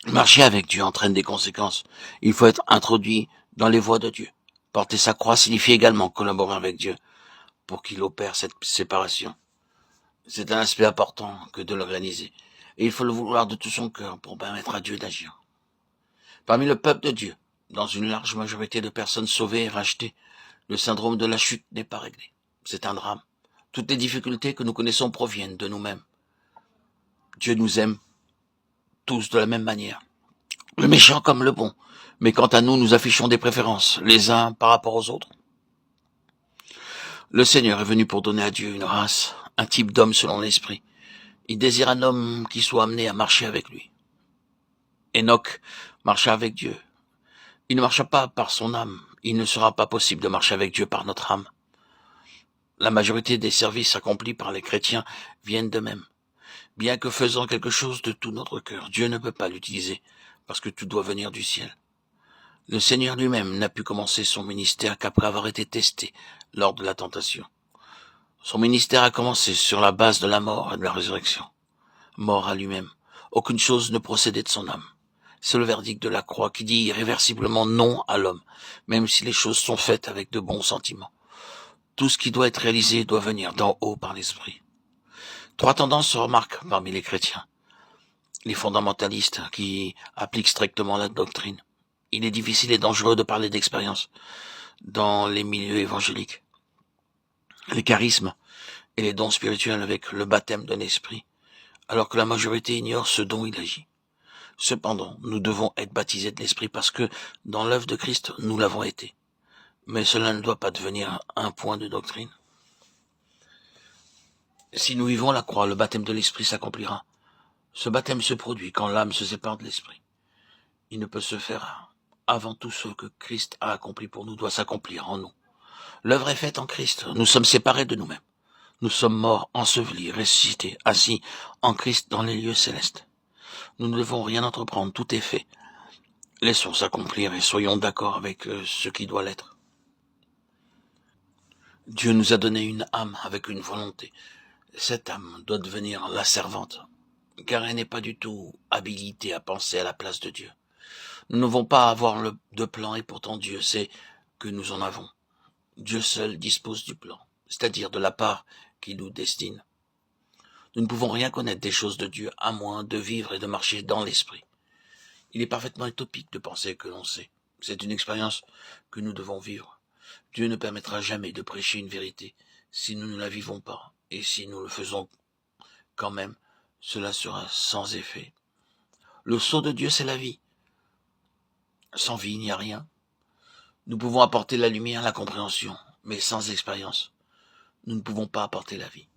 Marcher avec Dieu entraîne des conséquences. Il faut être introduit dans les voies de Dieu. Porter sa croix signifie également collaborer avec Dieu pour qu'il opère cette séparation. C'est un aspect important que de l'organiser. Et il faut le vouloir de tout son cœur pour permettre à Dieu d'agir. Parmi le peuple de Dieu, dans une large majorité de personnes sauvées et rachetées, le syndrome de la chute n'est pas réglé. C'est un drame. Toutes les difficultés que nous connaissons proviennent de nous-mêmes. Dieu nous aime tous de la même manière, le méchant comme le bon. Mais quant à nous, nous affichons des préférences, les uns par rapport aux autres. Le Seigneur est venu pour donner à Dieu une race, un type d'homme selon l'esprit. Il désire un homme qui soit amené à marcher avec lui. Enoch marcha avec Dieu. Il ne marcha pas par son âme. Il ne sera pas possible de marcher avec Dieu par notre âme. La majorité des services accomplis par les chrétiens viennent d'eux-mêmes. Bien que faisant quelque chose de tout notre cœur, Dieu ne peut pas l'utiliser, parce que tout doit venir du ciel. Le Seigneur lui-même n'a pu commencer son ministère qu'après avoir été testé lors de la tentation. Son ministère a commencé sur la base de la mort et de la résurrection. Mort à lui-même. Aucune chose ne procédait de son âme. C'est le verdict de la croix qui dit irréversiblement non à l'homme, même si les choses sont faites avec de bons sentiments. Tout ce qui doit être réalisé doit venir d'en haut par l'esprit. 3 tendances se remarquent parmi les chrétiens. Les fondamentalistes qui appliquent strictement la doctrine. Il est difficile et dangereux de parler d'expérience dans les milieux évangéliques. Les charismes et les dons spirituels avec le baptême de l'esprit, alors que la majorité ignore ce dont il agit. Cependant, nous devons être baptisés de l'esprit parce que dans l'œuvre de Christ, nous l'avons été. Mais cela ne doit pas devenir un point de doctrine. Si nous vivons la croix, le baptême de l'esprit s'accomplira. Ce baptême se produit quand l'âme se sépare de l'esprit. Il ne peut se faire avant tout ce que Christ a accompli pour nous doit s'accomplir en nous. L'œuvre est faite en Christ. Nous sommes séparés de nous-mêmes. Nous sommes morts, ensevelis, ressuscités, assis en Christ dans les lieux célestes. Nous ne devons rien entreprendre, tout est fait. Laissons s'accomplir et soyons d'accord avec ce qui doit l'être. Dieu nous a donné une âme avec une volonté. Cette âme doit devenir la servante, car elle n'est pas du tout habilitée à penser à la place de Dieu. Nous ne devons pas avoir de plan et pourtant Dieu sait que nous en avons. Dieu seul dispose du plan, c'est-à-dire de la part qui nous destine. Nous ne pouvons rien connaître des choses de Dieu à moins de vivre et de marcher dans l'esprit. Il est parfaitement utopique de penser que l'on sait. C'est une expérience que nous devons vivre. Dieu ne permettra jamais de prêcher une vérité si nous ne la vivons pas. Et si nous le faisons quand même, cela sera sans effet. Le sceau de Dieu, c'est la vie. Sans vie, il n'y a rien. Nous pouvons apporter la lumière, la compréhension, mais sans expérience, nous ne pouvons pas apporter la vie.